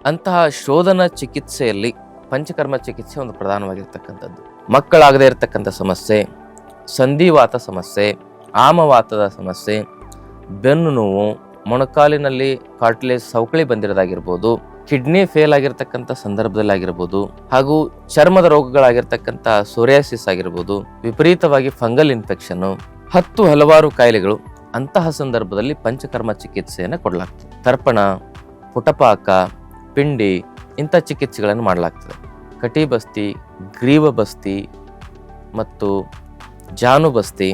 ಅಂತಹ ಶೋಧನ ಚಿಕಿತ್ಸೆಯಲ್ಲಿ ಪಂಚಕರ್ಮ ಚಿಕಿತ್ಸೆ ಒಂದು ಪ್ರಧಾನವಾಗಿರ್ತಕ್ಕಂಥದ್ದು. ಮಕ್ಕಳಾಗದೇ ಇರತಕ್ಕಂಥ ಸಮಸ್ಯೆ, ಸಂಧಿವಾತ ಸಮಸ್ಯೆ, ಆಮವಾತದ ಸಮಸ್ಯೆ, ಬೆನ್ನು ನೋವು, ಮೊಣಕಾಲಿನಲ್ಲಿ ಕಾರ್ಟಿಲೇಜ್ ಸವಕಳಿ ಬಂದಿರೋದಾಗಿರ್ಬೋದು, ಕಿಡ್ನಿ ಫೇಲ್ ಆಗಿರ್ತಕ್ಕಂಥ ಸಂದರ್ಭದಲ್ಲಿ ಆಗಿರ್ಬೋದು, ಹಾಗೂ ಚರ್ಮದ ರೋಗಗಳಾಗಿರ್ತಕ್ಕಂಥ ಸೋರಿಯಾಸಿಸ್ ಆಗಿರ್ಬೋದು, ವಿಪರೀತವಾಗಿ ಫಂಗಲ್ ಇನ್ಫೆಕ್ಷನ್, ಹಲವಾರು ಕಾಯಿಲೆಗಳು, ಅಂತಹ ಸಂದರ್ಭದಲ್ಲಿ ಪಂಚಕರ್ಮ ಚಿಕಿತ್ಸೆಯನ್ನು ಕೊಡಲಾಗ್ತದೆ. ತರ್ಪಣ, ಪುಟಪಾಕ, ಪಿಂಡಿ ಇಂಥ ಚಿಕಿತ್ಸೆಗಳನ್ನು ಮಾಡಲಾಗ್ತದೆ. ಕಟಿಬಸ್ತಿ, ಗ್ರೀವಬಸ್ತಿ ಮತ್ತು ಜಾನುಬಸ್ತಿ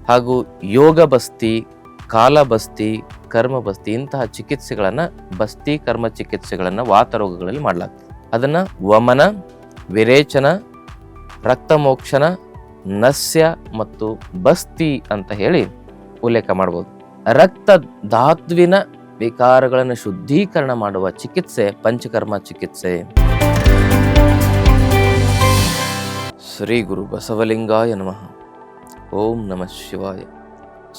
ಹಾಗೂ ಯೋಗ ಬಸ್ತಿ, ಕಾಲಬಸ್ತಿ, ಕರ್ಮಬಸ್ತಿ ಇಂತಹ ಚಿಕಿತ್ಸೆಗಳನ್ನು, ಬಸ್ತಿ ಕರ್ಮ ಚಿಕಿತ್ಸೆಗಳನ್ನು ವಾತ ರೋಗಗಳಲ್ಲಿ ಮಾಡಲಾಗ್ತದೆ. ಅದನ್ನು ವಮನ, ವಿರೇಚನ, ರಕ್ತಮೋಕ್ಷಣ, ನಸ್ಯ ಮತ್ತು ಬಸ್ತಿ ಅಂತ ಹೇಳಿ ಉಲ್ಲೇಖ ಮಾಡ್ಬೋದು. ರಕ್ತ ಧಾತ್ವಿನ ವಿಕಾರಗಳನ್ನು ಶುದ್ಧೀಕರಣ ಮಾಡುವ ಚಿಕಿತ್ಸೆ ಪಂಚಕರ್ಮ ಚಿಕಿತ್ಸೆ. ಶ್ರೀ ಗುರು ಬಸವಲಿಂಗಾಯ ನಮಃ. ಓಂ ನಮಃ ಶಿವಾಯ.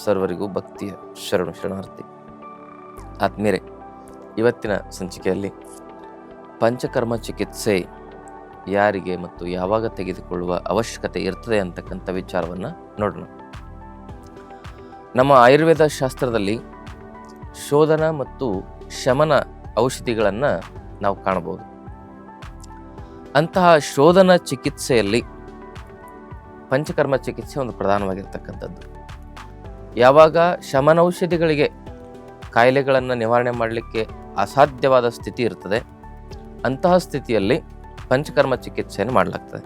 ಸರ್ವರಿಗೂ ಭಕ್ತಿಯ ಶರಣಾರ್ಥಿ. ಆತ್ಮೀಯರೇ, ಇವತ್ತಿನ ಸಂಚಿಕೆಯಲ್ಲಿ ಪಂಚಕರ್ಮ ಚಿಕಿತ್ಸೆ ಯಾರಿಗೆ ಮತ್ತು ಯಾವಾಗ ತೆಗೆದುಕೊಳ್ಳುವ ಅವಶ್ಯಕತೆ ಇರ್ತದೆ ಅಂತಕ್ಕಂಥ ವಿಚಾರವನ್ನು ನೋಡೋಣ. ನಮ್ಮ ಆಯುರ್ವೇದ ಶಾಸ್ತ್ರದಲ್ಲಿ ಶೋಧನ ಮತ್ತು ಶಮನ ಔಷಧಿಗಳನ್ನು ನಾವು ಕಾಣಬಹುದು. ಅಂತಹ ಶೋಧನ ಚಿಕಿತ್ಸೆಯಲ್ಲಿ ಪಂಚಕರ್ಮ ಚಿಕಿತ್ಸೆ ಒಂದು ಪ್ರಧಾನವಾಗಿರ್ತಕ್ಕಂಥದ್ದು. ಯಾವಾಗ ಶಮನೌಷಧಿಗಳಿಗೆ ಕಾಯಿಲೆಗಳನ್ನು ನಿವಾರಣೆ ಮಾಡಲಿಕ್ಕೆ ಅಸಾಧ್ಯವಾದ ಸ್ಥಿತಿ ಇರ್ತದೆ, ಅಂತಹ ಸ್ಥಿತಿಯಲ್ಲಿ ಪಂಚಕರ್ಮ ಚಿಕಿತ್ಸೆಯನ್ನು ಮಾಡಲಾಗ್ತದೆ.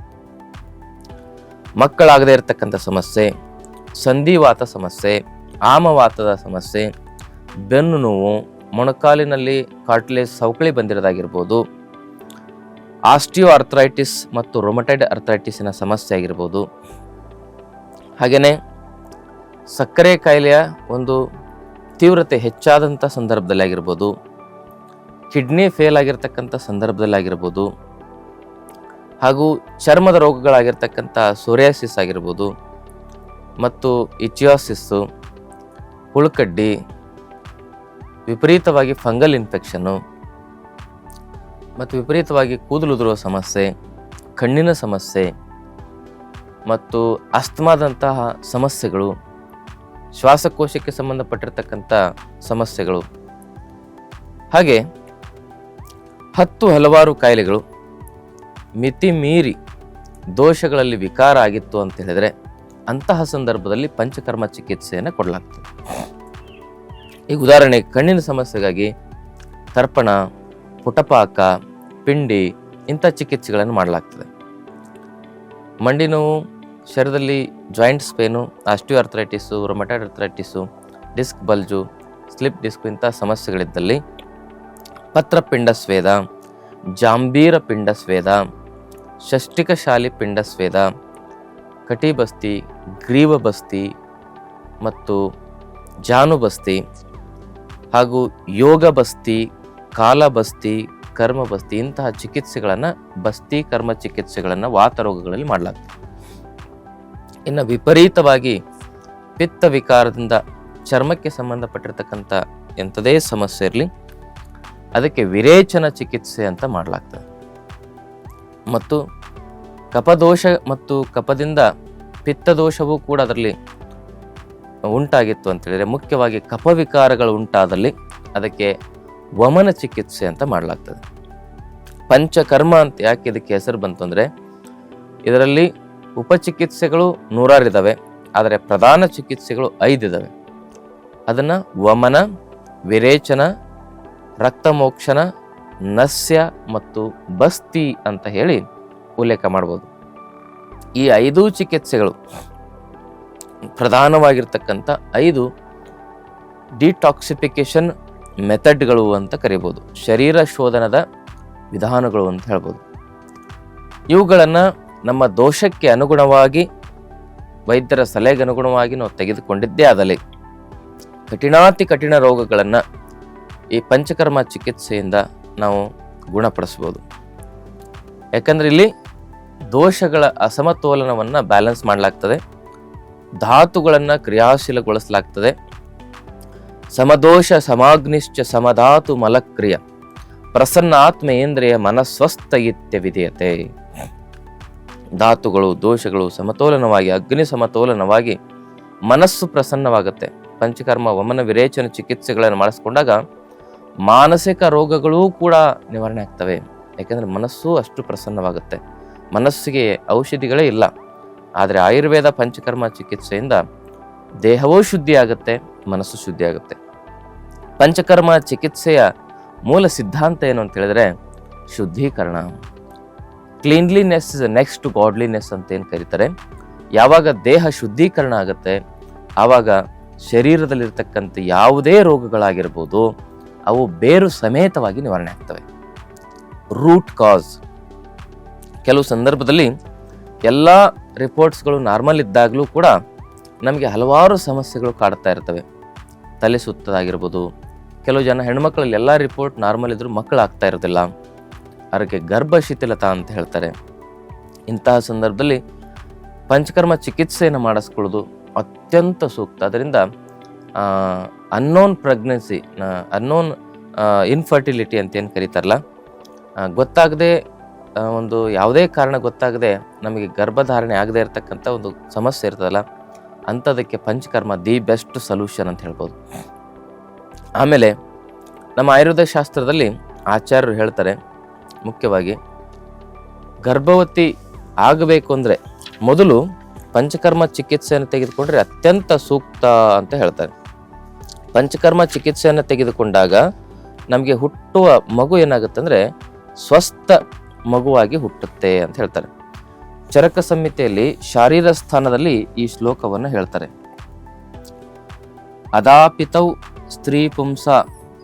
ಮಕ್ಕಳಾಗದೇ ಇರತಕ್ಕಂಥ ಸಮಸ್ಯೆ, ಸಂಧಿವಾತ ಸಮಸ್ಯೆ, ಆಮವಾತದ ಸಮಸ್ಯೆ, ಬೆನ್ನು ನೋವು, ಮೊಣಕಾಲಿನಲ್ಲಿ ಕಾರ್ಟಿಲೇಜ್ ಸವಕಳಿ ಬಂದಿರೋದಾಗಿರ್ಬೋದು, ಆಸ್ಟಿಯೋ ಅರ್ಥರೈಟಿಸ್ ಮತ್ತು ರೊಮಟೈಡ್ ಅರ್ಥರೈಟಿಸಿನ ಸಮಸ್ಯೆ ಆಗಿರ್ಬೋದು, ಹಾಗೆಯೇ ಸಕ್ಕರೆ ಕಾಯಿಲೆಯ ಒಂದು ತೀವ್ರತೆ ಹೆಚ್ಚಾದಂಥ ಸಂದರ್ಭದಲ್ಲಿ ಆಗಿರ್ಬೋದು, ಕಿಡ್ನಿ ಫೇಲ್ ಆಗಿರ್ತಕ್ಕಂಥ ಸಂದರ್ಭದಲ್ಲಿ ಆಗಿರ್ಬೋದು, ಹಾಗೂ ಚರ್ಮದ ರೋಗಗಳಾಗಿರ್ತಕ್ಕಂಥ ಸೋರಿಯಾಸಿಸ್ ಆಗಿರ್ಬೋದು ಮತ್ತು ಇಚಿಯಾಸಿಸ್ಸು, ಹುಳುಕಡ್ಡಿ, ವಿಪರೀತವಾಗಿ ಫಂಗಲ್ ಇನ್ಫೆಕ್ಷನ್ನು ಮತ್ತು ವಿಪರೀತವಾಗಿ ಕೂದಲುದುರುವ ಸಮಸ್ಯೆ, ಕಣ್ಣಿನ ಸಮಸ್ಯೆ ಮತ್ತು ಅಸ್ತಮಾದಂತಹ ಸಮಸ್ಯೆಗಳು, ಶ್ವಾಸಕೋಶಕ್ಕೆ ಸಂಬಂಧಪಟ್ಟಿರ್ತಕ್ಕಂಥ ಸಮಸ್ಯೆಗಳು, ಹಾಗೆ ಹಲವಾರು ಕಾಯಿಲೆಗಳು ಮಿತಿ ಮೀರಿ ದೋಷಗಳಲ್ಲಿ ವಿಕಾರ ಆಗಿತ್ತು ಅಂತ ಹೇಳಿದರೆ ಅಂತಹ ಸಂದರ್ಭದಲ್ಲಿ ಪಂಚಕರ್ಮ ಚಿಕಿತ್ಸೆಯನ್ನು ಕೊಡಲಾಗ್ತದೆ. ಈಗ ಉದಾಹರಣೆಗೆ ಕಣ್ಣಿನ ಸಮಸ್ಯೆಗಾಗಿ ತರ್ಪಣ, ಪುಟಪಾಕ, ಪಿಂಡಿ ಇಂಥ ಚಿಕಿತ್ಸೆಗಳನ್ನು ಮಾಡಲಾಗ್ತದೆ. ಮಂಡಿ ನೋವು, ಶರೀರದಲ್ಲಿ joints pain, osteoarthritis, rheumatoid arthritis, disc bulge, slip disc ಇಂಥ ಸಮಸ್ಯೆಗಳಿದ್ದಲ್ಲಿ ಪತ್ರಪಿಂಡ ಸ್ವೇದ, ಜಾಂಬೀರ ಪಿಂಡ ಸ್ವೇದ, ಷಷ್ಟಿಕಶಾಲಿ ಪಿಂಡ ಸ್ವೇದ, ಕಟಿಬಸ್ತಿ, ಗ್ರೀವಬಸ್ತಿ ಮತ್ತು ಜಾನುಬಸ್ತಿ ಹಾಗೂ ಯೋಗ ಬಸ್ತಿ, ಕಾಲಬಸ್ತಿ, ಕರ್ಮಬಸ್ತಿ ಇಂತಹ ಚಿಕಿತ್ಸೆಗಳನ್ನು, ಬಸ್ತಿ ಕರ್ಮ ಚಿಕಿತ್ಸೆಗಳನ್ನು ವಾತ ರೋಗಗಳಲ್ಲಿ ಮಾಡಲಾಗ್ತದೆ. ಇನ್ನು ವಿಪರೀತವಾಗಿ ಪಿತ್ತ ವಿಕಾರದಿಂದ ಚರ್ಮಕ್ಕೆ ಸಂಬಂಧಪಟ್ಟಿರ್ತಕ್ಕಂಥ ಎಂಥದೇ ಸಮಸ್ಯೆ ಇರಲಿ ಅದಕ್ಕೆ ವಿರೇಚನ ಚಿಕಿತ್ಸೆ ಅಂತ ಮಾಡಲಾಗ್ತದೆ. ಮತ್ತು ಕಫದೋಷ ಮತ್ತು ಕಫದಿಂದ ಪಿತ್ತದೋಷವೂ ಕೂಡ ಅದರಲ್ಲಿ ಉಂಟಾಗಿತ್ತು ಅಂತ ಹೇಳಿದರೆ, ಮುಖ್ಯವಾಗಿ ಕಫ ವಿಕಾರಗಳು ಉಂಟಾದಲ್ಲಿ ಅದಕ್ಕೆ ವಮನ ಚಿಕಿತ್ಸೆ ಅಂತ ಮಾಡಲಾಗ್ತದೆ. ಪಂಚಕರ್ಮ ಅಂತ ಯಾಕೆ ಇದಕ್ಕೆ ಹೆಸರು ಬಂತು ಅಂದರೆ, ಇದರಲ್ಲಿ ಉಪಚಿಕಿತ್ಸೆಗಳು 100 ಇದ್ದಾವೆ, ಆದರೆ ಪ್ರಧಾನ ಚಿಕಿತ್ಸೆಗಳು 5 ಇದ್ದಾವೆ. ಅದನ್ನು ವಮನ, ವಿರೇಚನ, ರಕ್ತಮೋಕ್ಷಣ, ನಸ್ಯ ಮತ್ತು ಬಸ್ತಿ ಅಂತ ಹೇಳಿ ಉಲ್ಲೇಖ ಮಾಡ್ಬೋದು. ಈ 5 ಚಿಕಿತ್ಸೆಗಳು ಪ್ರಧಾನವಾಗಿರ್ತಕ್ಕಂಥ 5 ಡಿಟಾಕ್ಸಿಫಿಕೇಶನ್ ಮೆಥಡ್ಗಳು ಅಂತ ಕರಿಬೋದು, ಶರೀರ ಶೋಧನದ ವಿಧಾನಗಳು ಅಂತ ಹೇಳ್ಬೋದು. ಇವುಗಳನ್ನು ನಮ್ಮ ದೋಷಕ್ಕೆ ಅನುಗುಣವಾಗಿ, ವೈದ್ಯರ ಸಲಹೆಗೆ ಅನುಗುಣವಾಗಿ ನಾವು ತೆಗೆದುಕೊಂಡಿದ್ದೇ ಆದಲ್ಲಿ ಕಠಿಣಾತಿ ಕಠಿಣ ರೋಗಗಳನ್ನು ಈ ಪಂಚಕರ್ಮ ಚಿಕಿತ್ಸೆಯಿಂದ ನಾವು ಗುಣಪಡಿಸ್ಬೋದು. ಯಾಕಂದರೆ ಇಲ್ಲಿ ದೋಷಗಳ ಅಸಮತೋಲನವನ್ನು ಬ್ಯಾಲೆನ್ಸ್ ಮಾಡಲಾಗ್ತದೆ, ಧಾತುಗಳನ್ನು ಕ್ರಿಯಾಶೀಲಗೊಳಿಸಲಾಗ್ತದೆ. ಸಮದೋಷ ಸಮಾಗ್ನಿಶ್ಚ ಸಮಧಾತು ಮಲಕ್ರಿಯ ಪ್ರಸನ್ನಾತ್ಮೇಂದ್ರಿಯ ಮನಸ್ವಸ್ಥ ಇತ್ಯ ವಿಧೇಯತೆ. ಧಾತುಗಳು ದೋಷಗಳು ಸಮತೋಲನವಾಗಿ, ಅಗ್ನಿ ಸಮತೋಲನವಾಗಿ ಮನಸ್ಸು ಪ್ರಸನ್ನವಾಗುತ್ತೆ. ಪಂಚಕರ್ಮ ವಮನ ವಿರೇಚನ ಚಿಕಿತ್ಸೆಗಳನ್ನು ಮಾಡಿಸ್ಕೊಂಡಾಗ ಮಾನಸಿಕ ರೋಗಗಳೂ ಕೂಡ ನಿವಾರಣೆ ಆಗ್ತವೆ. ಯಾಕಂದ್ರೆ ಮನಸ್ಸು ಅಷ್ಟು ಪ್ರಸನ್ನವಾಗುತ್ತೆ. ಮನಸ್ಸಿಗೆ ಔಷಧಿಗಳೇ ಇಲ್ಲ. ಆದರೆ ಆಯುರ್ವೇದ ಪಂಚಕರ್ಮ ಚಿಕಿತ್ಸೆಯಿಂದ ದೇಹವೂ ಶುದ್ಧಿ ಆಗುತ್ತೆ, ಮನಸ್ಸು ಶುದ್ಧಿ ಆಗುತ್ತೆ. ಪಂಚಕರ್ಮ ಚಿಕಿತ್ಸೆಯ ಮೂಲ ಸಿದ್ಧಾಂತ ಏನು ಅಂತ ಹೇಳಿದ್ರೆ ಶುದ್ಧೀಕರಣ. Cleanliness is next to godliness ಅಂತ ಏನು ಕರೀತಾರೆ. ಯಾವಾಗ ದೇಹ ಶುದ್ಧೀಕರಣ ಆಗುತ್ತೆ ಆವಾಗ ಶರೀರದಲ್ಲಿರ್ತಕ್ಕಂಥ ಯಾವುದೇ ರೋಗಗಳಾಗಿರ್ಬೋದು ಅವು ಬೇರು ಸಮೇತವಾಗಿ ನಿವಾರಣೆ ಆಗ್ತವೆ. Root cause. ಕೆಲವು ಸಂದರ್ಭದಲ್ಲಿ ಎಲ್ಲ ರಿಪೋರ್ಟ್ಸ್ಗಳು ನಾರ್ಮಲ್ ಇದ್ದಾಗಲೂ ಕೂಡ ನಮಗೆ ಹಲವಾರು ಸಮಸ್ಯೆಗಳು ಕಾಡ್ತಾ ಇರ್ತವೆ. ತಲೆ ಸುತ್ತದಾಗಿರ್ಬೋದು. ಕೆಲವು ಜನ ಹೆಣ್ಮಕ್ಳಲ್ಲಿ ಎಲ್ಲ ರಿಪೋರ್ಟ್ ನಾರ್ಮಲ್ ಇದ್ರೂ ಮಕ್ಕಳಾಗ್ತಾ ಇರೋದಿಲ್ಲ. ಅದಕ್ಕೆ ಗರ್ಭ ಶಿಥಿಲತಾ ಅಂತ ಹೇಳ್ತಾರೆ. ಇಂತಹ ಸಂದರ್ಭದಲ್ಲಿ ಪಂಚಕರ್ಮ ಚಿಕಿತ್ಸೆಯನ್ನು ಮಾಡಿಸ್ಕೊಳ್ಳೋದು ಅತ್ಯಂತ ಸೂಕ್ತ. ಅದರಿಂದ ಅನ್ನೋನ್ ಪ್ರೆಗ್ನೆನ್ಸಿ, ಅನ್ನೋನ್ ಇನ್ಫರ್ಟಿಲಿಟಿ ಅಂತ ಏನು ಕರೀತಾರಲ್ಲ, ಗೊತ್ತಾಗದೆ ಒಂದು ಯಾವುದೇ ಕಾರಣ ಗೊತ್ತಾಗದೆ ನಮಗೆ ಗರ್ಭಧಾರಣೆ ಆಗದೆ ಇರತಕ್ಕಂಥ ಒಂದು ಸಮಸ್ಯೆ ಇರ್ತದಲ್ಲ, ಅಂಥದಕ್ಕೆ ಪಂಚಕರ್ಮ ದಿ ಬೆಸ್ಟ್ ಸೊಲ್ಯೂಷನ್ ಅಂತ ಹೇಳ್ಬೋದು. ಆಮೇಲೆ ನಮ್ಮ ಆಯುರ್ವೇದ ಶಾಸ್ತ್ರದಲ್ಲಿ ಆಚಾರ್ಯರು ಹೇಳ್ತಾರೆ, ಮುಖ್ಯವಾಗಿ ಗರ್ಭವತಿ ಆಗಬೇಕು ಅಂದರೆ ಮೊದಲು ಪಂಚಕರ್ಮ ಚಿಕಿತ್ಸೆಯನ್ನು ತೆಗೆದುಕೊಂಡ್ರೆ ಅತ್ಯಂತ ಸೂಕ್ತ ಅಂತ ಹೇಳ್ತಾರೆ. ಪಂಚಕರ್ಮ ಚಿಕಿತ್ಸೆಯನ್ನು ತೆಗೆದುಕೊಂಡಾಗ ನಮಗೆ ಹುಟ್ಟುವ ಮಗು ಏನಾಗುತ್ತೆ ಅಂದರೆ ಸ್ವಸ್ಥ ಮಗುವಾಗಿ ಹುಟ್ಟುತ್ತೆ ಅಂತ ಹೇಳ್ತಾರೆ. ಚರಕ ಸಂಹಿತೆಯಲ್ಲಿ ಶಾರೀರ ಸ್ಥಾನದಲ್ಲಿ ಈ ಶ್ಲೋಕವನ್ನು ಹೇಳ್ತಾರೆ. ಅದಾಪಿತೌ ಸ್ತ್ರೀ ಪುಂಸ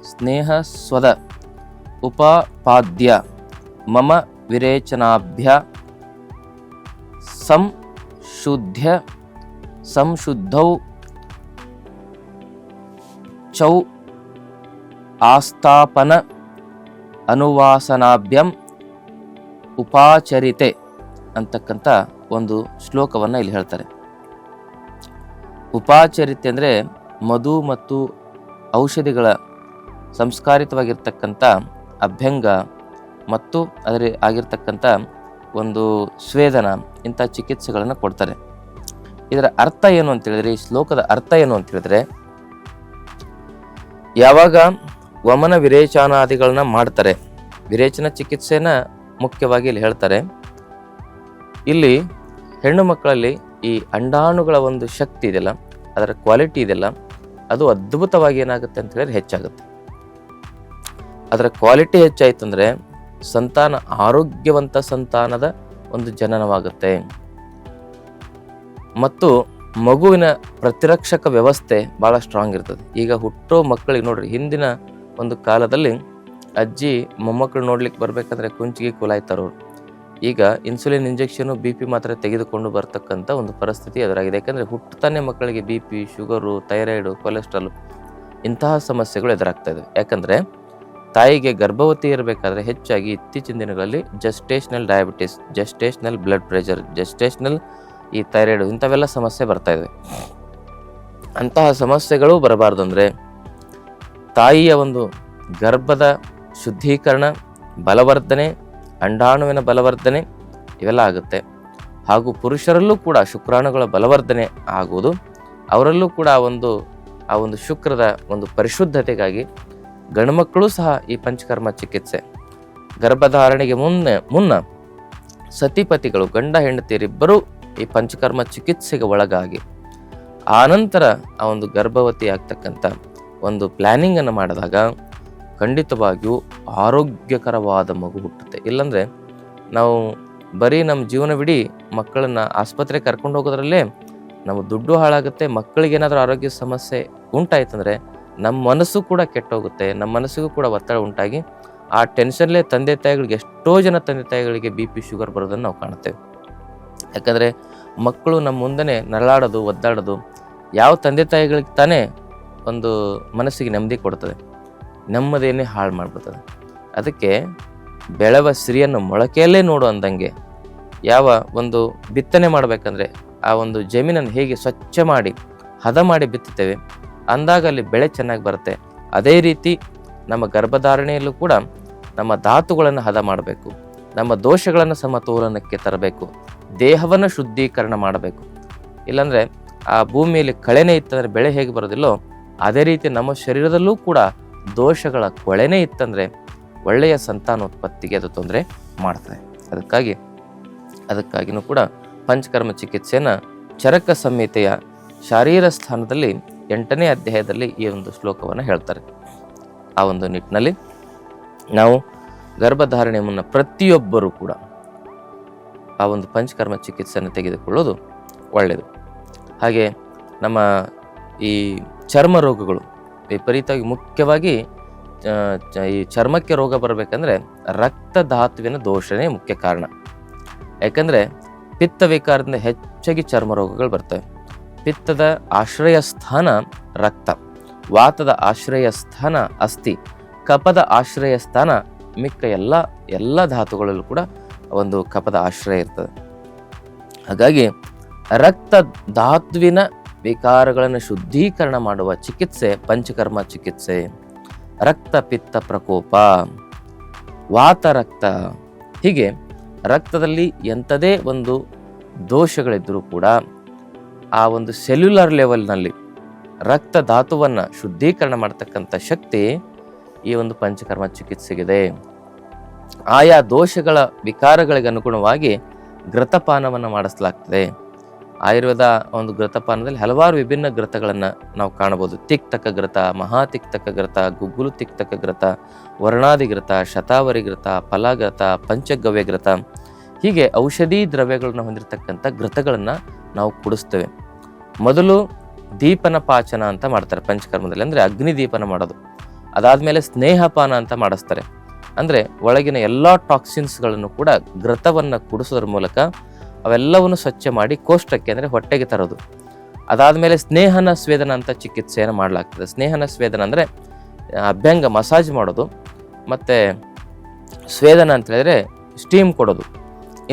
ಸ್ನೇಹ ಸ್ವದ ಉಪಪಾದ್ಯ ಮಮ ವಿರೇಚನಾಭ್ಯ ಸಂಶುದ್ಧೌ ಚೌ ಆಸ್ಥಾಪನ ಅನುವಾಸನಾಭ್ಯಂ ಉಪಾಚರಿತೆ ಅಂತಕ್ಕಂಥ ಒಂದು ಶ್ಲೋಕವನ್ನು ಇಲ್ಲಿ ಹೇಳ್ತಾರೆ. ಉಪಾಚರಿತೆ ಅಂದರೆ ಮಧು ಮತ್ತು ಔಷಧಿಗಳ ಸಂಸ್ಕಾರಿತವಾಗಿರ್ತಕ್ಕಂಥ ಅಭ್ಯಂಗ ಮತ್ತು ಅದರ ಆಗಿರ್ತಕ್ಕಂಥ ಒಂದು ಸ್ವೇದನ, ಇಂಥ ಚಿಕಿತ್ಸೆಗಳನ್ನು ಕೊಡ್ತಾರೆ. ಇದರ ಅರ್ಥ ಏನು ಅಂತ ಹೇಳಿದ್ರೆ, ಈ ಶ್ಲೋಕದ ಅರ್ಥ ಏನು ಅಂತ ಹೇಳಿದ್ರೆ, ಯಾವಾಗ ವಮನ ವಿರೇಚನಾದಿಗಳನ್ನ ಮಾಡ್ತಾರೆ, ವಿರೇಚನ ಚಿಕಿತ್ಸೆನ ಮುಖ್ಯವಾಗಿ ಇಲ್ಲಿ ಹೇಳ್ತಾರೆ. ಇಲ್ಲಿ ಹೆಣ್ಣು ಮಕ್ಕಳಲ್ಲಿ ಈ ಅಂಡಾಣುಗಳ ಒಂದು ಶಕ್ತಿ ಇದೆಯಲ್ಲ, ಅದರ ಕ್ವಾಲಿಟಿ ಇದೆಯಲ್ಲ, ಅದು ಅದ್ಭುತವಾಗಿ ಏನಾಗುತ್ತೆ ಅಂತ ಹೇಳಿದ್ರೆ ಹೆಚ್ಚಾಗುತ್ತೆ. ಅದರ ಕ್ವಾಲಿಟಿ ಹೆಚ್ಚಾಯ್ತು ಅಂದರೆ ಸಂತಾನ, ಆರೋಗ್ಯವಂತ ಸಂತಾನದ ಒಂದು ಜನನವಾಗುತ್ತೆ. ಮತ್ತು ಮಗುವಿನ ಪ್ರತಿರಕ್ಷಕ ವ್ಯವಸ್ಥೆ ಭಾಳ ಸ್ಟ್ರಾಂಗ್ ಇರ್ತದೆ. ಈಗ ಹುಟ್ಟೋ ಮಕ್ಕಳಿಗೆ ನೋಡ್ರಿ, ಹಿಂದಿನ ಒಂದು ಕಾಲದಲ್ಲಿ ಅಜ್ಜಿ ಮೊಮ್ಮಕ್ಕಳು ನೋಡ್ಲಿಕ್ಕೆ ಬರ್ಬೇಕಂದ್ರೆ ಕುಂಚಿಗೆ ಕುಲಾಯ್ತಾರವ್ರು. ಈಗ ಇನ್ಸುಲಿನ್ ಇಂಜೆಕ್ಷನು BP ಮಾತ್ರ ತೆಗೆದುಕೊಂಡು ಬರ್ತಕ್ಕಂಥ ಒಂದು ಪರಿಸ್ಥಿತಿ ಎದುರಾಗಿದೆ. ಯಾಕಂದರೆ ಹುಟ್ಟುತ್ತಾನೆ ಮಕ್ಕಳಿಗೆ BP, ಶುಗರು, ಥೈರಾಯ್ಡು, ಕೊಲೆಸ್ಟ್ರಾಲ್ ಇಂತಹ ಸಮಸ್ಯೆಗಳು ಎದುರಾಗ್ತಾ ಇದೆ. ಯಾಕಂದರೆ ತಾಯಿಗೆ ಗರ್ಭವತಿ ಇರಬೇಕಾದ್ರೆ ಹೆಚ್ಚಾಗಿ ಇತ್ತೀಚಿನ ದಿನಗಳಲ್ಲಿ gestational diabetes, gestational blood pressure, gestational ಈ ಥೈರಾಯ್ಡು ಇಂಥವೆಲ್ಲ ಸಮಸ್ಯೆ ಬರ್ತಾ ಇವೆ. ಅಂತಹ ಸಮಸ್ಯೆಗಳು ಬರಬಾರ್ದು ಅಂದರೆ ತಾಯಿಯ ಒಂದು ಗರ್ಭದ ಶುದ್ಧೀಕರಣ, ಬಲವರ್ಧನೆ, ಅಂಡಾಣುವಿನ ಬಲವರ್ಧನೆ ಇವೆಲ್ಲ ಆಗುತ್ತೆ. ಹಾಗೂ ಪುರುಷರಲ್ಲೂ ಕೂಡ ಶುಕ್ರಾಣುಗಳ ಬಲವರ್ಧನೆ ಆಗುವುದು. ಅವರಲ್ಲೂ ಕೂಡ ಆ ಒಂದು ಶುಕ್ರದ ಒಂದು ಪರಿಶುದ್ಧತೆಗಾಗಿ ಗಂಡುಮಕ್ಕಳು ಸಹ ಈ ಪಂಚಕರ್ಮ ಚಿಕಿತ್ಸೆ, ಗರ್ಭಧಾರಣೆಗೆ ಮುನ್ನ ಸತಿಪತಿಗಳು, ಗಂಡ ಹೆಂಡತಿಯರಿಬ್ಬರೂ ಈ ಪಂಚಕರ್ಮ ಚಿಕಿತ್ಸೆಗೆ ಒಳಗಾಗಿ ಆನಂತರ ಆ ಒಂದು ಗರ್ಭವತಿ ಆಗ್ತಕ್ಕಂಥ ಒಂದು ಪ್ಲ್ಯಾನಿಂಗನ್ನು ಮಾಡಿದಾಗ ಖಂಡಿತವಾಗಿಯೂ ಆರೋಗ್ಯಕರವಾದ ಮಗು ಹುಟ್ಟುತ್ತೆ. ಇಲ್ಲಾಂದರೆ ನಾವು ಬರೀ ನಮ್ಮ ಜೀವನವಿಡೀ ಮಕ್ಕಳನ್ನು ಆಸ್ಪತ್ರೆಗೆ ಕರ್ಕೊಂಡು ಹೋಗೋದ್ರಲ್ಲೇ ನಮ್ಮ ದುಡ್ಡು ಹಾಳಾಗುತ್ತೆ. ಮಕ್ಕಳಿಗೆ ಏನಾದರೂ ಆರೋಗ್ಯ ಸಮಸ್ಯೆ ಉಂಟಾಯ್ತಂದರೆ ನಮ್ಮ ಮನಸ್ಸು ಕೂಡ ಕೆಟ್ಟೋಗುತ್ತೆ. ನಮ್ಮ ಮನಸ್ಸಿಗೂ ಕೂಡ ಒತ್ತಡ ಉಂಟಾಗಿ ಆ ಟೆನ್ಷನ್ಲೇ ತಂದೆ ತಾಯಿಗಳಿಗೆ, ಎಷ್ಟೋ ಜನ ತಂದೆ ತಾಯಿಗಳಿಗೆ BP, ಶುಗರ್ ಬರೋದನ್ನು ನಾವು ಕಾಣುತ್ತೇವೆ. ಯಾಕಂದರೆ ಮಕ್ಕಳು ನಮ್ಮ ಮುಂದೆ ನರಳಾಡೋದು, ಒದ್ದಾಡೋದು ಯಾವ ತಂದೆ ತಾಯಿಗಳಿಗೆ ತಾನೇ ಒಂದು ಮನಸ್ಸಿಗೆ ನೆಮ್ಮದಿ ಕೊಡ್ತದೆ, ನೆಮ್ಮದಿಯನ್ನೇ ಹಾಳು ಮಾಡ್ಬಿಡ್ತದೆ. ಅದಕ್ಕೆ ಬೆಳೆವ ಸಿರಿಯನ್ನು ಮೊಳಕೆಯಲ್ಲೇ ನೋಡು ಅಂದಂಗೆ, ಯಾವ ಒಂದು ಬಿತ್ತನೆ ಮಾಡಬೇಕಂದ್ರೆ ಆ ಒಂದು ಜಮೀನನ್ನು ಹೇಗೆ ಸ್ವಚ್ಛ ಮಾಡಿ ಹದ ಮಾಡಿ ಬಿತ್ತುತ್ತೇವೆ ಅಂದಾಗ ಅಲ್ಲಿ ಬೆಳೆ ಚೆನ್ನಾಗಿ ಬರುತ್ತೆ. ಅದೇ ರೀತಿ ನಮ್ಮ ಗರ್ಭಧಾರಣೆಯಲ್ಲೂ ಕೂಡ ನಮ್ಮ ಧಾತುಗಳನ್ನು ಹದ ಮಾಡಬೇಕು, ನಮ್ಮ ದೋಷಗಳನ್ನು ಸಮತೋಲನಕ್ಕೆ ತರಬೇಕು, ದೇಹವನ್ನು ಶುದ್ಧೀಕರಣ ಮಾಡಬೇಕು. ಇಲ್ಲಾಂದರೆ ಆ ಭೂಮಿಯಲ್ಲಿ ಕಳೆನೇ ಇತ್ತಂದರೆ ಬೆಳೆ ಹೇಗೆ ಬರೋದಿಲ್ಲೋ ಅದೇ ರೀತಿ ನಮ್ಮ ಶರೀರದಲ್ಲೂ ಕೂಡ ದೋಷಗಳ ಕೊಳೆನೇ ಇತ್ತಂದರೆ ಒಳ್ಳೆಯ ಸಂತಾನೋತ್ಪತ್ತಿಗೆ ಅದು ತೊಂದರೆ ಮಾಡ್ತದೆ. ಅದಕ್ಕಾಗಿನೂ ಕೂಡ ಪಂಚಕರ್ಮ ಚಿಕಿತ್ಸೆಯನ್ನು ಚರಕ ಸಂಹಿತೆಯ ಶಾರೀರ ಸ್ಥಾನದಲ್ಲಿ 8ನೇ ಅಧ್ಯಾಯದಲ್ಲಿ ಈ ಒಂದು ಶ್ಲೋಕವನ್ನು ಹೇಳ್ತಾರೆ. ಆ ಒಂದು ನಿಟ್ಟಿನಲ್ಲಿ ನಾವು ಗರ್ಭಧಾರಣೆ ಮುನ್ನ ಪ್ರತಿಯೊಬ್ಬರೂ ಕೂಡ ಆ ಒಂದು ಪಂಚಕರ್ಮ ಚಿಕಿತ್ಸೆಯನ್ನು ತೆಗೆದುಕೊಳ್ಳೋದು ಒಳ್ಳೆಯದು. ಹಾಗೆ ನಮ್ಮ ಈ ಚರ್ಮ ರೋಗಗಳು ವಿಪರೀತವಾಗಿ ಮುಖ್ಯವಾಗಿ ಈ ಚರ್ಮಕ್ಕೆ ರೋಗ ಬರಬೇಕಂದ್ರೆ ರಕ್ತಧಾತುವಿನ ದೋಷನೇ ಮುಖ್ಯ ಕಾರಣ. ಯಾಕಂದರೆ ಪಿತ್ತ ವಿಕಾರದಿಂದ ಹೆಚ್ಚಾಗಿ ಚರ್ಮ ರೋಗಗಳು ಬರ್ತವೆ. ಪಿತ್ತದ ಆಶ್ರಯ ಸ್ಥಾನ ರಕ್ತ, ವಾತದ ಆಶ್ರಯ ಸ್ಥಾನ ಅಸ್ಥಿ, ಕಫದ ಆಶ್ರಯ ಸ್ಥಾನ ಮಿಕ್ಕ ಎಲ್ಲ ಧಾತುಗಳಲ್ಲೂ ಕೂಡ ಒಂದು ಕಫದ ಆಶ್ರಯ ಇರ್ತದೆ. ಹಾಗಾಗಿ ರಕ್ತ ಧಾತುವಿನ ವಿಕಾರಗಳನ್ನು ಶುದ್ಧೀಕರಣ ಮಾಡುವ ಚಿಕಿತ್ಸೆ ಪಂಚಕರ್ಮ ಚಿಕಿತ್ಸೆ. ರಕ್ತ ಪಿತ್ತ ಪ್ರಕೋಪ, ವಾತ ರಕ್ತ, ಹೀಗೆ ರಕ್ತದಲ್ಲಿ ಎಂಥದೇ ಒಂದು ದೋಷಗಳಿದ್ದರೂ ಕೂಡ ಆ ಒಂದು ಸೆಲ್ಯುಲರ್ ಲೆವೆಲ್ನಲ್ಲಿ ರಕ್ತ ಧಾತುವನ್ನು ಶುದ್ಧೀಕರಣ ಮಾಡ್ತಕ್ಕಂಥ ಶಕ್ತಿ ಈ ಒಂದು ಪಂಚಕರ್ಮ ಚಿಕಿತ್ಸೆಗಿದೆ. ಆಯಾ ದೋಷಗಳ ವಿಕಾರಗಳಿಗೆ ಅನುಗುಣವಾಗಿ ಘೃತಪಾನವನ್ನು ಮಾಡಿಸಲಾಗ್ತದೆ. ಆಯುರ್ವೇದ ಒಂದು ಘೃತಪಾನದಲ್ಲಿ ಹಲವಾರು ವಿಭಿನ್ನ ಘೃತಗಳನ್ನು ನಾವು ಕಾಣಬಹುದು. ತಿಕ್ತಕ ಘೃತ, ಮಹಾತಿಕ್ತಕ ಘೃತ, ಗುಗ್ಗುಲು ತಿಕ್ತಕ ಘೃತ, ವರ್ಣಾದಿ ಘೃತ, ಶತಾವರಿ ಘೃತ, ಫಲಘೃತ, ಪಂಚಗವ್ಯ ಘೃತ, ಹೀಗೆ ಔಷಧಿ ದ್ರವ್ಯಗಳನ್ನು ಹೊಂದಿರತಕ್ಕಂಥ ಘೃತಗಳನ್ನು ನಾವು ಕುಡಿಸ್ತೇವೆ. ಮೊದಲು ದೀಪನ ಪಾಚನ ಅಂತ ಮಾಡ್ತಾರೆ ಪಂಚಕರ್ಮದಲ್ಲಿ, ಅಂದರೆ ಅಗ್ನಿ ದೀಪನ ಮಾಡೋದು. ಅದಾದಮೇಲೆ ಸ್ನೇಹಪಾನ ಅಂತ ಮಾಡಿಸ್ತಾರೆ, ಅಂದರೆ ಒಳಗಿನ ಎಲ್ಲ ಟಾಕ್ಸಿನ್ಸ್ಗಳನ್ನು ಕೂಡ ಘೃತವನ್ನು ಕುಡಿಸೋದ್ರ ಮೂಲಕ ಅವೆಲ್ಲವನ್ನು ಸ್ವಚ್ಛ ಮಾಡಿ ಕೋಷ್ಠಕ್ಕೆ ಅಂದರೆ ಹೊಟ್ಟೆಗೆ ತರೋದು. ಅದಾದಮೇಲೆ ಸ್ನೇಹನ ಸ್ವೇದನ ಅಂತ ಚಿಕಿತ್ಸೆಯನ್ನು ಮಾಡಲಾಗ್ತದೆ. ಸ್ನೇಹನ ಸ್ವೇದನ ಅಂದರೆ ಅಭ್ಯಂಗ ಮಸಾಜ್ ಮಾಡೋದು, ಮತ್ತು ಸ್ವೇದನ ಅಂತ ಹೇಳಿದ್ರೆ ಸ್ಟೀಮ್ ಕೊಡೋದು.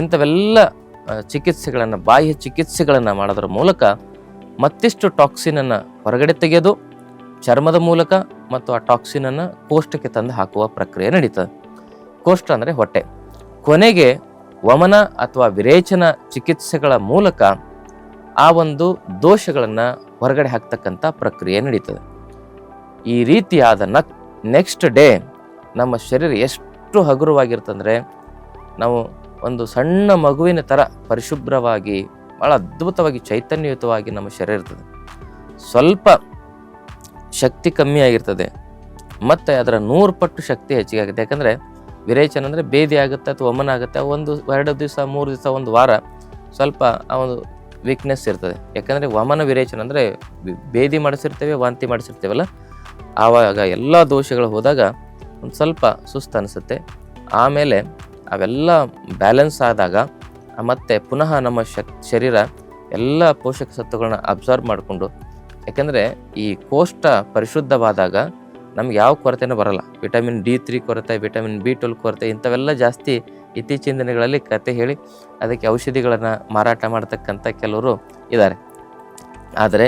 ಇಂಥವೆಲ್ಲ ಚಿಕಿತ್ಸೆಗಳನ್ನು, ಬಾಹ್ಯ ಚಿಕಿತ್ಸೆಗಳನ್ನು ಮಾಡೋದ್ರ ಮೂಲಕ ಮತ್ತಿಷ್ಟು ಟಾಕ್ಸಿನನ್ನು ಹೊರಗಡೆ ತೆಗೆಯೋದು ಚರ್ಮದ ಮೂಲಕ, ಮತ್ತು ಆ ಟಾಕ್ಸಿನನ್ನು ಕೋಷ್ಠಕ್ಕೆ ತಂದು ಹಾಕುವ ಪ್ರಕ್ರಿಯೆ ನಡೀತದೆ. ಕೋಷ್ಠ ಅಂದರೆ ಹೊಟ್ಟೆ. ಕೊನೆಗೆ ವಮನ ಅಥವಾ ವಿರೇಚನ ಚಿಕಿತ್ಸೆಗಳ ಮೂಲಕ ಆ ಒಂದು ದೋಷಗಳನ್ನು ಹೊರಗಡೆ ಹಾಕ್ತಕ್ಕಂಥ ಪ್ರಕ್ರಿಯೆ ನಡೀತದೆ. ಈ ರೀತಿಯಾದ ನೆಕ್ಸ್ಟ್ ಡೇ ನಮ್ಮ ಶರೀರ ಎಷ್ಟು ಹಗುರವಾಗಿರ್ತಂದರೆ ನಾವು ಒಂದು ಸಣ್ಣ ಮಗುವಿನ ಥರ ಪರಿಶುಭ್ರವಾಗಿ ಭಾಳ ಅದ್ಭುತವಾಗಿ ಚೈತನ್ಯಯುತವಾಗಿ ನಮ್ಮ ಶರೀರ ಇರ್ತದೆ. ಸ್ವಲ್ಪ ಶಕ್ತಿ ಕಮ್ಮಿ ಆಗಿರ್ತದೆ, ಮತ್ತು ಅದರ 100 ಪಟ್ಟು ಶಕ್ತಿ ಹೆಚ್ಚಿಗೆ ಆಗುತ್ತೆ. ಯಾಕಂದರೆ ವಿರೇಚನ ಅಂದರೆ ಬೇದಿ ಆಗುತ್ತೆ ಅಥವಾ ವಮನ ಆಗುತ್ತೆ, 1-2 ದಿವಸ 3 ದಿವಸ 1 ವಾರ ಸ್ವಲ್ಪ ಆ ಒಂದು ವೀಕ್ನೆಸ್ ಇರ್ತದೆ. ಯಾಕಂದರೆ ವಮನ ವಿರೇಚನ ಅಂದರೆ ಬೇದಿ ಮಾಡಿಸಿರ್ತೇವೆ, ವಾಂತಿ ಮಾಡಿಸಿರ್ತೇವಲ್ಲ, ಆವಾಗ ಎಲ್ಲ ದೋಷಗಳು ಹೋದಾಗ ಒಂದು ಸ್ವಲ್ಪ ಸುಸ್ತು ಅನಿಸುತ್ತೆ. ಆಮೇಲೆ ಅವೆಲ್ಲ ಬ್ಯಾಲೆನ್ಸ್ ಆದಾಗ ಮತ್ತೆ ಪುನಃ ನಮ್ಮ ಶರೀರ ಎಲ್ಲ ಪೋಷಕ ಸತ್ವಗಳನ್ನ ಅಬ್ಸರ್ವ್ ಮಾಡಿಕೊಂಡು, ಯಾಕಂದರೆ ಈ ಕೋಷ್ಠ ಪರಿಶುದ್ಧವಾದಾಗ ನಮ್ಗೆ ಯಾವ ಕೊರತೆನೂ ಬರಲ್ಲ. ವಿಟಮಿನ್ D3 ಕೊರತೆ, ವಿಟಮಿನ್ B12 ಕೊರತೆ, ಇಂಥವೆಲ್ಲ ಜಾಸ್ತಿ ಇತ್ತೀಚಿನ ದಿನಗಳಲ್ಲಿ ಕತೆ ಹೇಳಿ ಅದಕ್ಕೆ ಔಷಧಿಗಳನ್ನು ಮಾರಾಟ ಮಾಡ್ತಕ್ಕಂಥ ಕೆಲವರು ಇದ್ದಾರೆ. ಆದರೆ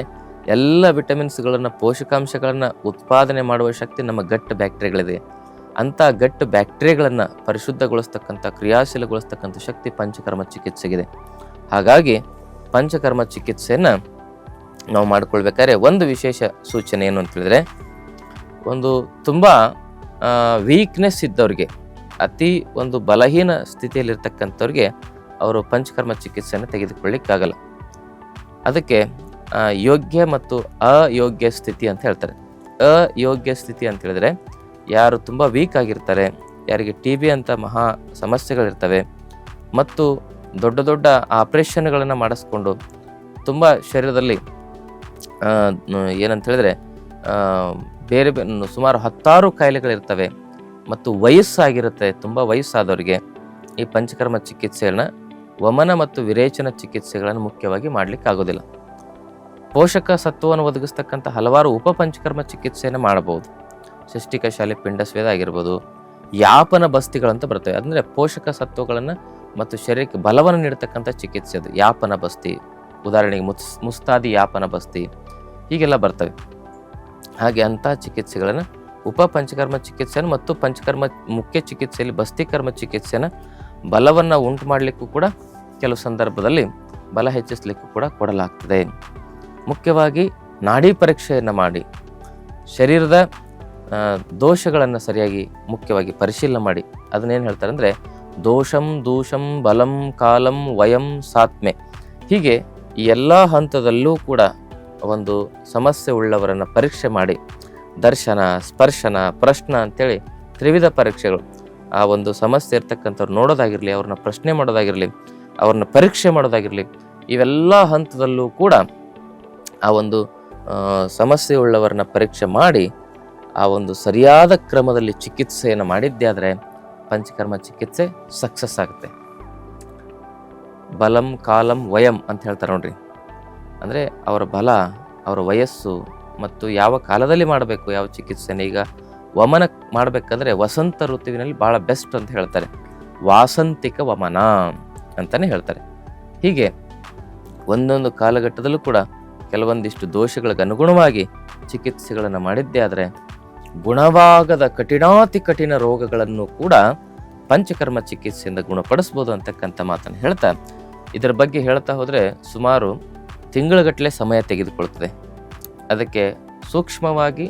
ಎಲ್ಲ ವಿಟಮಿನ್ಸ್ಗಳನ್ನು, ಪೋಷಕಾಂಶಗಳನ್ನು ಉತ್ಪಾದನೆ ಮಾಡುವ ಶಕ್ತಿ ನಮ್ಮ ಗಟ್ ಬ್ಯಾಕ್ಟೀರಿಯಾಗಳಿದೆ. ಅಂಥ ಗಟ್ ಬ್ಯಾಕ್ಟೀರಿಯಾಗಳನ್ನು ಪರಿಶುದ್ಧಗೊಳಿಸ್ತಕ್ಕಂಥ, ಕ್ರಿಯಾಶೀಲಗೊಳಿಸ್ತಕ್ಕಂಥ ಶಕ್ತಿ ಪಂಚಕರ್ಮ ಚಿಕಿತ್ಸೆಗಿದೆ. ಹಾಗಾಗಿ ಪಂಚಕರ್ಮ ಚಿಕಿತ್ಸೆಯನ್ನು ನಾವು ಮಾಡ್ಕೊಳ್ಬೇಕಾದ್ರೆ ಒಂದು ವಿಶೇಷ ಸೂಚನೆ ಏನು ಅಂತ ಹೇಳಿದ್ರೆ, ಒಂದು ತುಂಬ ವೀಕ್ನೆಸ್ ಇದ್ದವ್ರಿಗೆ, ಅತಿ ಒಂದು ಬಲಹೀನ ಸ್ಥಿತಿಯಲ್ಲಿರ್ತಕ್ಕಂಥವ್ರಿಗೆ ಅವರು ಪಂಚಕರ್ಮ ಚಿಕಿತ್ಸೆಯನ್ನು ತೆಗೆದುಕೊಳ್ಳಿಕ್ಕಾಗಲ್ಲ. ಅದಕ್ಕೆ ಯೋಗ್ಯ ಮತ್ತು ಅಯೋಗ್ಯ ಸ್ಥಿತಿ ಅಂತ ಹೇಳ್ತಾರೆ. ಅಯೋಗ್ಯ ಸ್ಥಿತಿ ಅಂತ ಹೇಳಿದ್ರೆ ಯಾರು ತುಂಬ ವೀಕ್ ಆಗಿರ್ತಾರೆ, ಯಾರಿಗೆ TB ಅಂತ ಮಹಾ ಸಮಸ್ಯೆಗಳಿರ್ತವೆ, ಮತ್ತು ದೊಡ್ಡ ದೊಡ್ಡ ಆಪ್ರೇಷನ್ಗಳನ್ನು ಮಾಡಿಸ್ಕೊಂಡು ತುಂಬ ಶರೀರದಲ್ಲಿ ಏನಂತ ಹೇಳಿದ್ರೆ ಬೇರೆ ಸುಮಾರು 10 ಕಾಯಿಲೆಗಳಿರ್ತವೆ, ಮತ್ತು ವಯಸ್ಸಾಗಿರುತ್ತೆ, ತುಂಬ ವಯಸ್ಸಾದವರಿಗೆ ಈ ಪಂಚಕರ್ಮ ಚಿಕಿತ್ಸೆಗಳನ್ನ, ವಮನ ಮತ್ತು ವಿರೇಚನ ಚಿಕಿತ್ಸೆಗಳನ್ನು ಮುಖ್ಯವಾಗಿ ಮಾಡಲಿಕ್ಕಾಗೋದಿಲ್ಲ. ಪೋಷಕ ಸತ್ವವನ್ನು ಒದಗಿಸ್ತಕ್ಕಂಥ ಹಲವಾರು ಉಪಪಂಚಕರ್ಮ ಚಿಕಿತ್ಸೆಯನ್ನು ಮಾಡಬಹುದು. ಷಷ್ಟಿಕ ಶಾಲೆ ಪಿಂಡ ಸ್ವೇದ ಆಗಿರ್ಬೋದು, ಯಾಪನ ಬಸ್ತಿಗಳಂತ ಬರ್ತವೆ. ಅಂದರೆ ಪೋಷಕ ಸತ್ವಗಳನ್ನು ಮತ್ತು ಶರೀರಕ್ಕೆ ಬಲವನ್ನು ನೀಡತಕ್ಕಂಥ ಚಿಕಿತ್ಸೆ ಅದು ಯಾಪನ ಬಸ್ತಿ. ಉದಾಹರಣೆಗೆ ಮುಸ್ತಾದಿ ಯಾಪನ ಬಸ್ತಿ, ಹೀಗೆಲ್ಲ ಬರ್ತವೆ. ಹಾಗೆ ಅಂಥ ಚಿಕಿತ್ಸೆಗಳನ್ನು ಉಪ ಪಂಚಕರ್ಮ ಚಿಕಿತ್ಸೆಯನ್ನು ಮತ್ತು ಪಂಚಕರ್ಮ ಮುಖ್ಯ ಚಿಕಿತ್ಸೆಯಲ್ಲಿ ಬಸ್ತಿಕರ್ಮ ಚಿಕಿತ್ಸೆಯನ್ನು ಬಲವನ್ನು ಉಂಟು ಮಾಡಲಿಕ್ಕೂ ಕೂಡ ಕೆಲವು ಸಂದರ್ಭದಲ್ಲಿ ಬಲ ಹೆಚ್ಚಿಸಲಿಕ್ಕೂ ಕೂಡ ಕೊಡಲಾಗ್ತದೆ. ಮುಖ್ಯವಾಗಿ ನಾಡಿ ಪರೀಕ್ಷೆಯನ್ನು ಮಾಡಿ ಶರೀರದ ದೋಷಗಳನ್ನು ಸರಿಯಾಗಿ ಮುಖ್ಯವಾಗಿ ಪರಿಶೀಲನೆ ಮಾಡಿ ಅದನ್ನೇನು ಹೇಳ್ತಾರೆ ಅಂದರೆ ದೋಷಂ ದೂಷಂ ಬಲಂ ಕಾಲಂ ವಯಂ ಸಾತ್ಮೆ, ಹೀಗೆ ಈ ಎಲ್ಲ ಹಂತದಲ್ಲೂ ಕೂಡ ಒಂದು ಸಮಸ್ಯೆ ಉಳ್ಳವರನ್ನು ಪರೀಕ್ಷೆ ಮಾಡಿ ದರ್ಶನ, ಸ್ಪರ್ಶನ, ಪ್ರಶ್ನ ಅಂತೇಳಿ ತ್ರಿವಿಧ ಪರೀಕ್ಷೆಗಳು, ಆ ಒಂದು ಸಮಸ್ಯೆ ಇರ್ತಕ್ಕಂಥವ್ರು ನೋಡೋದಾಗಿರಲಿ, ಅವ್ರನ್ನ ಪ್ರಶ್ನೆ ಮಾಡೋದಾಗಿರಲಿ, ಅವ್ರನ್ನ ಪರೀಕ್ಷೆ ಮಾಡೋದಾಗಿರಲಿ, ಇವೆಲ್ಲ ಹಂತದಲ್ಲೂ ಕೂಡ ಆ ಒಂದು ಸಮಸ್ಯೆ ಉಳ್ಳವರನ್ನ ಪರೀಕ್ಷೆ ಮಾಡಿ ಆ ಒಂದು ಸರಿಯಾದ ಕ್ರಮದಲ್ಲಿ ಚಿಕಿತ್ಸೆಯನ್ನು ಮಾಡಿದ್ದೇ ಆದರೆ ಪಂಚಕರ್ಮ ಚಿಕಿತ್ಸೆ ಸಕ್ಸಸ್ ಆಗುತ್ತೆ. ಬಲಂ ಕಾಲಂ ವಯಂ ಅಂತ ಹೇಳ್ತಾರೆ ನೋಡ್ರಿ, ಅಂದರೆ ಅವರ ಬಲ, ಅವರ ವಯಸ್ಸು ಮತ್ತು ಯಾವ ಕಾಲದಲ್ಲಿ ಮಾಡಬೇಕು ಯಾವ ಚಿಕಿತ್ಸೆನ. ಈಗ ವಮನ ಮಾಡಬೇಕಾದ್ರೆ ವಸಂತ ಋತುವಿನಲ್ಲಿ ಭಾಳ ಬೆಸ್ಟ್ ಅಂತ ಹೇಳ್ತಾರೆ, ವಾಸಂತಿಕ ವಮನ ಅಂತಲೇ ಹೇಳ್ತಾರೆ. ಹೀಗೆ ಒಂದೊಂದು ಕಾಲಘಟ್ಟದಲ್ಲೂ ಕೂಡ ಕೆಲವೊಂದಿಷ್ಟು ದೋಷಗಳಿಗೆ ಅನುಗುಣವಾಗಿ ಚಿಕಿತ್ಸೆಗಳನ್ನು ಮಾಡಿದ್ದೇ ಆದರೆ ಗುಣವಾಗದ ಕಠಿಣಾತಿ ಕಠಿಣ ರೋಗಗಳನ್ನು ಕೂಡ ಪಂಚಕರ್ಮ ಚಿಕಿತ್ಸೆಯಿಂದ ಗುಣಪಡಿಸ್ಬೋದು ಅಂತಕ್ಕಂಥ ಮಾತನ್ನು ಹೇಳ್ತಾ, ಇದರ ಬಗ್ಗೆ ಹೇಳ್ತಾ ಹೋದರೆ ಸುಮಾರು ತಿಂಗಳುಗಟ್ಟಲೆ ಸಮಯ ತೆಗೆದುಕೊಳ್ತದೆ. ಅದಕ್ಕೆ ಸೂಕ್ಷ್ಮವಾಗಿ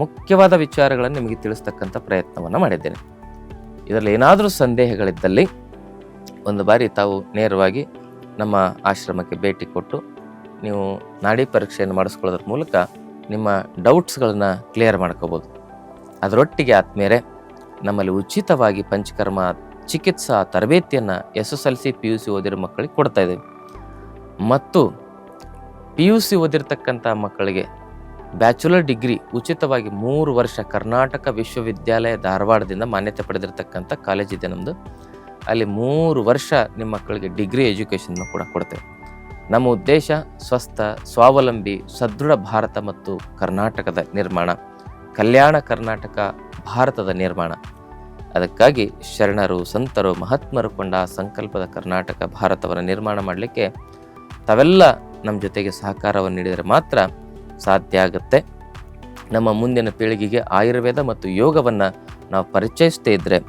ಮುಖ್ಯವಾದ ವಿಚಾರಗಳನ್ನು ನಿಮಗೆ ತಿಳಿಸ್ತಕ್ಕಂಥ ಪ್ರಯತ್ನವನ್ನು ಮಾಡಿದ್ದೇನೆ. ಇದರಲ್ಲಿ ಏನಾದರೂ ಸಂದೇಹಗಳಿದ್ದಲ್ಲಿ ಒಂದು ಬಾರಿ ತಾವು ನೇರವಾಗಿ ನಮ್ಮ ಆಶ್ರಮಕ್ಕೆ ಭೇಟಿ ಕೊಟ್ಟು ನೀವು ನಾಡಿ ಪರೀಕ್ಷೆಯನ್ನು ಮಾಡಿಸ್ಕೊಳ್ಳೋದ್ರ ಮೂಲಕ ನಿಮ್ಮ ಡೌಟ್ಸ್ಗಳನ್ನು ಕ್ಲಿಯರ್ ಮಾಡ್ಕೋಬೋದು. ಅದರೊಟ್ಟಿಗೆ ಆದ್ಮೇಲೆ ನಮ್ಮಲ್ಲಿ ಉಚಿತವಾಗಿ ಪಂಚಕರ್ಮ ಚಿಕಿತ್ಸಾ ತರಬೇತಿಯನ್ನು SSLC PUC ಓದಿರೋ ಮಕ್ಕಳಿಗೆ ಕೊಡ್ತಾ ಇದ್ದೇವೆ. ಮತ್ತು PUC ಓದಿರ್ತಕ್ಕಂಥ ಮಕ್ಕಳಿಗೆ ಬ್ಯಾಚುಲರ್ ಡಿಗ್ರಿ ಉಚಿತವಾಗಿ 3 ವರ್ಷ ಕರ್ನಾಟಕ ವಿಶ್ವವಿದ್ಯಾಲಯ ಧಾರವಾಡದಿಂದ ಮಾನ್ಯತೆ ಪಡೆದಿರ್ತಕ್ಕಂಥ ಕಾಲೇಜ್ ಇದೆ ನಮ್ಮದು. ಅಲ್ಲಿ 3 ವರ್ಷ ನಿಮ್ಮ ಮಕ್ಕಳಿಗೆ ಡಿಗ್ರಿ ಎಜುಕೇಷನ್ ಕೂಡ ಕೊಡ್ತೇವೆ. ನಮ್ಮ ಉದ್ದೇಶ ಸ್ವಸ್ಥ, ಸ್ವಾವಲಂಬಿ, ಸದೃಢ ಭಾರತ ಮತ್ತು ಕರ್ನಾಟಕದ ನಿರ್ಮಾಣ, ಕಲ್ಯಾಣ ಕರ್ನಾಟಕ ಭಾರತದ ನಿರ್ಮಾಣ. ಅದಕ್ಕಾಗಿ ಶರಣರು, ಸಂತರು, ಮಹಾತ್ಮರು ಕೊಂಡ ಸಂಕಲ್ಪದ ಕರ್ನಾಟಕ ಭಾರತವನ್ನು ನಿರ್ಮಾಣ ಮಾಡಲಿಕ್ಕೆ ತಾವೆಲ್ಲ ನಮ್ಮ ಜೊತೆಗೆ ಸಹಕಾರವನ್ನು ನೀಡಿದರೆ ಮಾತ್ರ ಸಾಧ್ಯ ಆಗುತ್ತೆ. ನಮ್ಮ ಮುಂದಿನ ಪೀಳಿಗೆಗೆ ಆಯುರ್ವೇದ ಮತ್ತು ಯೋಗವನ್ನು ನಾವು ಪರಿಚಯಿಸದೇ ಇದ್ದರೆ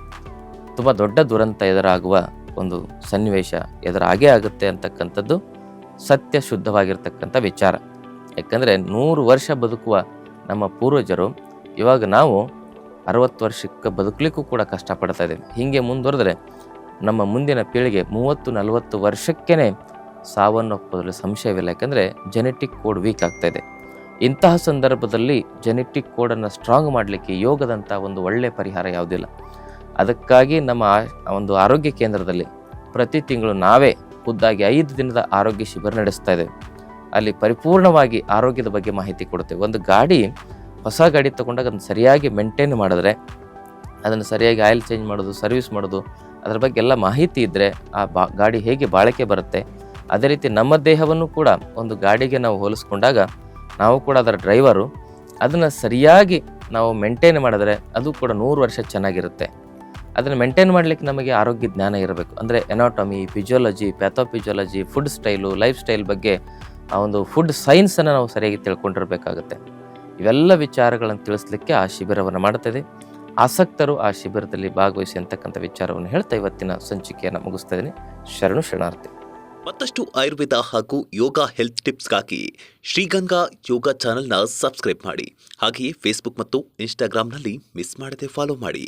ತುಂಬ ದೊಡ್ಡ ದುರಂತ ಎದುರಾಗುವ ಒಂದು ಸನ್ನಿವೇಶ ಎದುರಾಗೇ ಆಗುತ್ತೆ ಅಂತಕ್ಕಂಥದ್ದು ಸತ್ಯ ಶುದ್ಧವಾಗಿರ್ತಕ್ಕಂಥ ವಿಚಾರ. ಯಾಕಂದರೆ 100 ವರ್ಷ ಬದುಕುವ ನಮ್ಮ ಪೂರ್ವಜರು ಇವಾಗ ನಾವು 60 ವರ್ಷಕ್ಕೆ ಬದುಕಲಿಕ್ಕೂ ಕೂಡ ಕಷ್ಟಪಡ್ತಾ ಇದ್ದೇವೆ. ಹೀಗೆ ಮುಂದುವರೆದ್ರೆ ನಮ್ಮ ಮುಂದಿನ ಪೀಳಿಗೆ 30-40 ವರ್ಷಕ್ಕೇ ಸಾವನ್ನಪ್ಪೋದ್ರಲ್ಲಿ ಸಂಶಯವಿಲ್ಲ. ಯಾಕಂದರೆ ಜೆನೆಟಿಕ್ ಕೋಡ್ ವೀಕ್ ಆಗ್ತಾ ಇದೆ. ಇಂತಹ ಸಂದರ್ಭದಲ್ಲಿ ಜೆನೆಟಿಕ್ ಕೋಡನ್ನು ಸ್ಟ್ರಾಂಗ್ ಮಾಡಲಿಕ್ಕೆ ಯೋಗದಂಥ ಒಂದು ಒಳ್ಳೆಯ ಪರಿಹಾರ ಯಾವುದಿಲ್ಲ. ಅದಕ್ಕಾಗಿ ನಮ್ಮ ಒಂದು ಆರೋಗ್ಯ ಕೇಂದ್ರದಲ್ಲಿ ಪ್ರತಿ ತಿಂಗಳು ನಾವೇ ಖುದ್ದಾಗಿ 5 ದಿನದ ಆರೋಗ್ಯ ಶಿಬಿರ ನಡೆಸ್ತಾ ಇದ್ದೇವೆ. ಅಲ್ಲಿ ಪರಿಪೂರ್ಣವಾಗಿ ಆರೋಗ್ಯದ ಬಗ್ಗೆ ಮಾಹಿತಿ ಕೊಡ್ತೇವೆ. ಒಂದು ಗಾಡಿ, ಹೊಸ ಗಾಡಿ ತೊಗೊಂಡಾಗ ಅದನ್ನು ಸರಿಯಾಗಿ ಮೇಂಟೈನ್ ಮಾಡಿದ್ರೆ, ಅದನ್ನು ಸರಿಯಾಗಿ ಆಯಿಲ್ ಚೇಂಜ್ ಮಾಡೋದು, ಸರ್ವಿಸ್ ಮಾಡೋದು, ಅದರ ಬಗ್ಗೆ ಎಲ್ಲ ಮಾಹಿತಿ ಇದ್ದರೆ ಆ ಗಾಡಿ ಹೇಗೆ ಬಾಳಿಕೆ ಬರುತ್ತೆ. ಅದೇ ರೀತಿ ನಮ್ಮ ದೇಹವನ್ನು ಕೂಡ ಒಂದು ಗಾಡಿಗೆ ನಾವು ಹೋಲಿಸ್ಕೊಂಡಾಗ ನಾವು ಕೂಡ ಅದರ ಡ್ರೈವರು, ಅದನ್ನು ಸರಿಯಾಗಿ ನಾವು ಮೇಂಟೈನ್ ಮಾಡಿದ್ರೆ ಅದು ಕೂಡ 100 ವರ್ಷ ಚೆನ್ನಾಗಿರುತ್ತೆ. ಅದನ್ನು ಮೇಂಟೈನ್ ಮಾಡಲಿಕ್ಕೆ ನಮಗೆ ಆರೋಗ್ಯ ಜ್ಞಾನ ಇರಬೇಕು. ಅಂದರೆ anatomy, physiology, ಪ್ಯಾಥೋಫಿಸಿಯಾಲಜಿ, food style, life style ಬಗ್ಗೆ ಆ ಒಂದು ಫುಡ್ ಸೈನ್ಸನ್ನು ನಾವು ಸರಿಯಾಗಿ ತಿಳ್ಕೊಂಡಿರಬೇಕಾಗುತ್ತೆ. ಇವೆಲ್ಲ ವಿಚಾರಗಳನ್ನು ತಿಳಿಸ್ಲಿಕ್ಕೆ ಆ ಶಿಬಿರವನ್ನು ಮಾಡ್ತಾಯಿದೆ. ಆಸಕ್ತರು ಆ ಶಿಬಿರದಲ್ಲಿ ಭಾಗವಹಿಸಿ ಅಂತಕ್ಕಂಥ ವಿಚಾರವನ್ನು ಹೇಳ್ತಾ ಇವತ್ತಿನ ಸಂಚಿಕೆಯನ್ನು ಮುಗಿಸ್ತಾ ಇದ್ದೀನಿ. ಶರಣು ಶರಣಾರ್ಥಿ. ಮತ್ತಷ್ಟು ಆಯುರ್ವೇದ ಹಾಗೂ ಯೋಗ ಹೆಲ್ತ್ ಟಿಪ್ಸ್ಗಾಗಿ ಶ್ರೀಗಂಗಾ ಯೋಗ ಚಾನೆಲ್ನ ಸಬ್ಸ್ಕ್ರೈಬ್ ಮಾಡಿ. ಹಾಗೆಯೇ ಫೇಸ್ಬುಕ್ ಮತ್ತು ಇನ್ಸ್ಟಾಗ್ರಾಂನಲ್ಲಿ ಮಿಸ್ ಮಾಡದೆ ಫಾಲೋ ಮಾಡಿ.